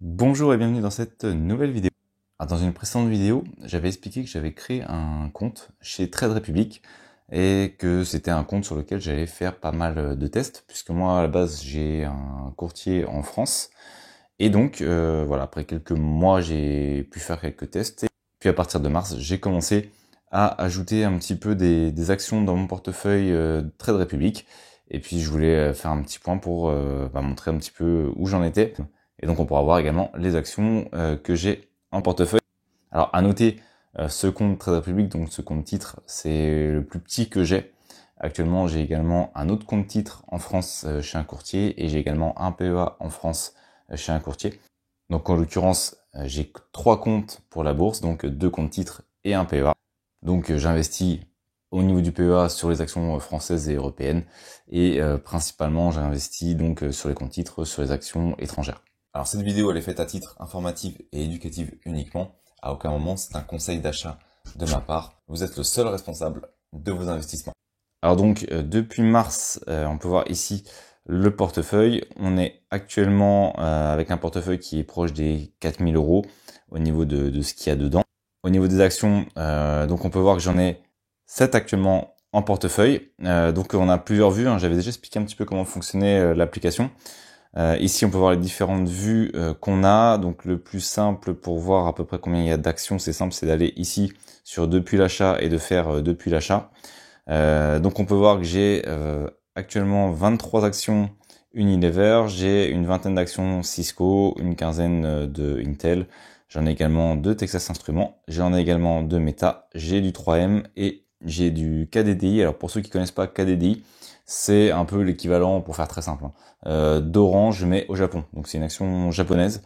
Bonjour et bienvenue dans cette nouvelle vidéo. Alors, dans une précédente vidéo, j'avais expliqué que j'avais créé un compte chez Trade Republic et que c'était un compte sur lequel j'allais faire pas mal de tests, puisque moi à la base j'ai un courtier en France et donc voilà, après quelques mois j'ai pu faire quelques tests et puis à partir de mars j'ai commencé à ajouter un petit peu des actions dans mon portefeuille Trade Republic et puis je voulais faire un petit point pour montrer un petit peu où j'en étais. Et donc on pourra voir également les actions que j'ai en portefeuille. Alors à noter, ce compte Trade Republic, donc ce compte titre, c'est le plus petit que j'ai. Actuellement, j'ai également un autre compte titre en France chez un courtier et j'ai également un PEA en France chez un courtier. Donc en l'occurrence, j'ai 3 comptes pour la bourse, donc 2 comptes titres et un PEA. Donc j'investis au niveau du PEA sur les actions françaises et européennes et principalement j'investis donc sur les comptes titres, sur les actions étrangères. Alors cette vidéo elle est faite à titre informatif et éducatif uniquement. À aucun moment c'est un conseil d'achat de ma part. Vous êtes le seul responsable de vos investissements. Alors donc depuis mars, on peut voir ici le portefeuille. On est actuellement avec un portefeuille qui est proche des 4000 € au niveau de ce qu'il y a dedans. Au niveau des actions, donc on peut voir que j'en ai 7 actuellement en portefeuille. Donc on a plusieurs vues, hein. J'avais déjà expliqué un petit peu comment fonctionnait l'application. Ici, on peut voir les différentes vues qu'on a. Donc, le plus simple pour voir à peu près combien il y a d'actions, c'est simple, c'est d'aller ici sur depuis l'achat et de faire depuis l'achat. Donc, on peut voir que j'ai actuellement 23 actions Unilever, j'ai une vingtaine d'actions Cisco, une quinzaine de Intel. J'en ai également de Texas Instruments, j'en ai également de Meta, j'ai du 3M et j'ai du KDDI. Alors, pour ceux qui connaissent pas KDDI, c'est un peu l'équivalent, pour faire très simple, hein, d'Orange mais au Japon. Donc c'est une action japonaise.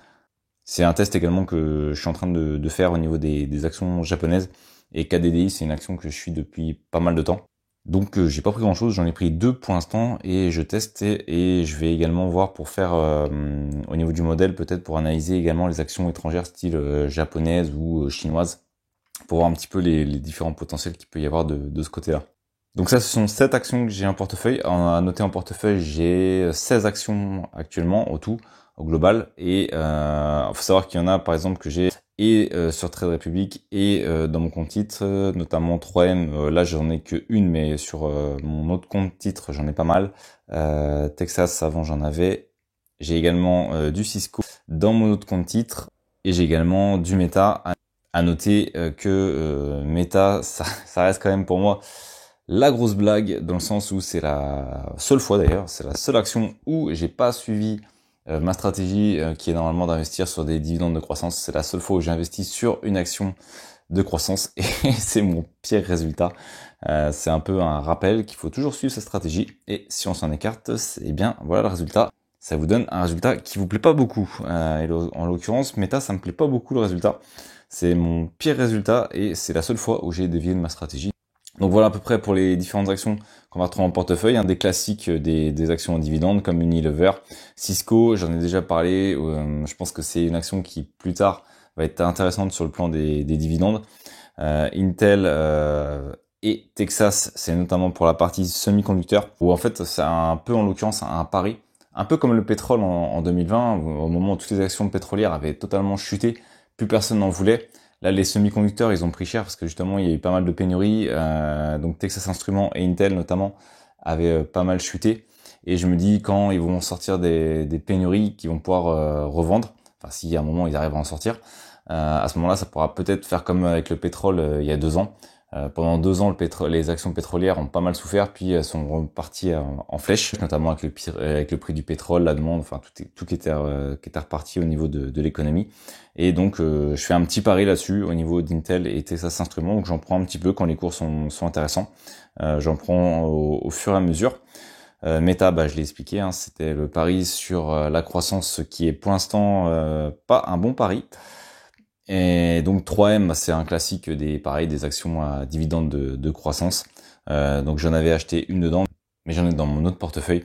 C'est un test également que je suis en train de faire au niveau des actions japonaises. Et KDDI, c'est une action que je suis depuis pas mal de temps. Donc j'ai pas pris grand chose, j'en ai pris 2 pour l'instant et je teste et je vais également voir pour faire au niveau du modèle, peut-être pour analyser également les actions étrangères style japonaises ou chinoises, pour voir un petit peu les différents potentiels qu'il peut y avoir de ce côté-là. Donc ça, ce sont 7 actions que j'ai en portefeuille. À noter en portefeuille, j'ai 16 actions actuellement au tout, au global. Et faut savoir qu'il y en a, par exemple, que j'ai sur Trade Republic et dans mon compte titre, notamment 3M. Là, j'en ai que une, mais sur mon autre compte titre, j'en ai pas mal. Texas, avant, j'en avais. J'ai également du Cisco dans mon autre compte titre. Et j'ai également du Meta. À noter que Meta, ça reste quand même pour moi la grosse blague, dans le sens où c'est la seule fois d'ailleurs, c'est la seule action où j'ai pas suivi ma stratégie qui est normalement d'investir sur des dividendes de croissance. C'est la seule fois où j'ai investi sur une action de croissance et c'est mon pire résultat. C'est un peu un rappel qu'il faut toujours suivre sa stratégie et si on s'en écarte, c'est bien, voilà le résultat. Ça vous donne un résultat qui vous plaît pas beaucoup. Et en l'occurrence, Meta, ça me plaît pas beaucoup le résultat. C'est mon pire résultat et c'est la seule fois où j'ai dévié de ma stratégie. Donc voilà à peu près pour les différentes actions qu'on va retrouver en portefeuille, hein, des classiques des actions en dividendes comme Unilever, Cisco, j'en ai déjà parlé, je pense que c'est une action qui plus tard va être intéressante sur le plan des dividendes. Intel et Texas, c'est notamment pour la partie semi-conducteur, où en fait c'est un peu en l'occurrence un pari, un peu comme le pétrole en 2020, au moment où toutes les actions pétrolières avaient totalement chuté, plus personne n'en voulait. Là, les semi-conducteurs, ils ont pris cher parce que justement, il y a eu pas mal de pénuries. Donc Texas Instruments et Intel notamment avaient pas mal chuté. Et je me dis, quand ils vont sortir des pénuries qu'ils vont pouvoir revendre, enfin si à un moment ils arrivent à en sortir, à ce moment-là, ça pourra peut-être faire comme avec le pétrole il y a 2 ans. Pendant 2 ans, les actions pétrolières ont pas mal souffert, puis elles sont reparties en flèche, notamment avec le prix du pétrole, la demande, enfin tout qui était reparti au niveau de l'économie. Et donc je fais un petit pari là-dessus au niveau d'Intel et Texas Instruments, donc j'en prends un petit peu quand les cours sont intéressants. J'en prends au fur et à mesure. Meta, je l'ai expliqué, hein, c'était le pari sur la croissance qui est pour l'instant pas un bon pari. Et donc 3M, c'est un classique des actions à dividendes de croissance. Donc j'en avais acheté une dedans, mais j'en ai dans mon autre portefeuille.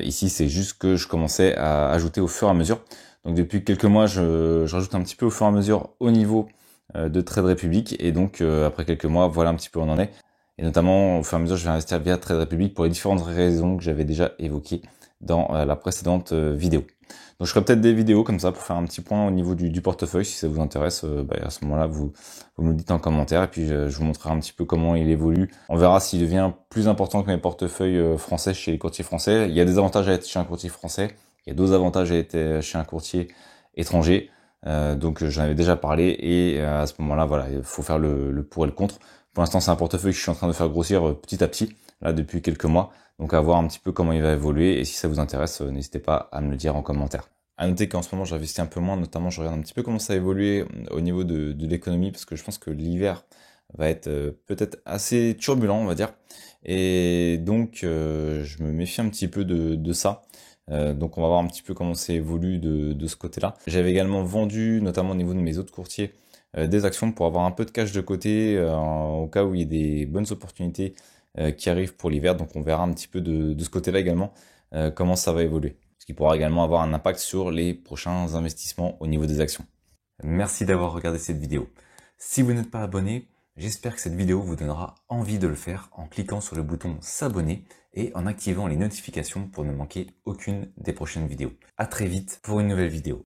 Ici, c'est juste que je commençais à ajouter au fur et à mesure. Donc depuis quelques mois, je rajoute un petit peu au fur et à mesure au niveau de Trade Republic. Et donc après quelques mois, voilà un petit peu où on en est. Et notamment, au fur et à mesure, je vais investir via Trade Republic pour les différentes raisons que j'avais déjà évoquées dans la précédente vidéo. Donc je ferai peut-être des vidéos comme ça pour faire un petit point au niveau du portefeuille. Si ça vous intéresse, à ce moment-là, vous me le dites en commentaire et puis je vous montrerai un petit peu comment il évolue. On verra s'il devient plus important que mes portefeuilles français chez les courtiers français. Il y a des avantages à être chez un courtier français, il y a d'autres avantages à être chez un courtier étranger. Donc j'en avais déjà parlé et à ce moment-là, voilà, il faut faire le pour et le contre. Pour l'instant, c'est un portefeuille que je suis en train de faire grossir petit à petit, là depuis quelques mois. Donc à voir un petit peu comment il va évoluer et si ça vous intéresse, n'hésitez pas à me le dire en commentaire. À noter qu'en ce moment j'investis un peu moins, notamment je regarde un petit peu comment ça a évolué au niveau de l'économie, parce que je pense que l'hiver va être peut-être assez turbulent, on va dire. Et donc je me méfie un petit peu de ça. Donc on va voir un petit peu comment ça évolue de ce côté-là. J'avais également vendu, notamment au niveau de mes autres courtiers, des actions pour avoir un peu de cash de côté au cas où il y a des bonnes opportunités qui arrivent pour l'hiver. Donc on verra un petit peu de ce côté-là également comment ça va évoluer. Ce qui pourra également avoir un impact sur les prochains investissements au niveau des actions. Merci d'avoir regardé cette vidéo. Si vous n'êtes pas abonné, j'espère que cette vidéo vous donnera envie de le faire en cliquant sur le bouton s'abonner et en activant les notifications pour ne manquer aucune des prochaines vidéos. À très vite pour une nouvelle vidéo.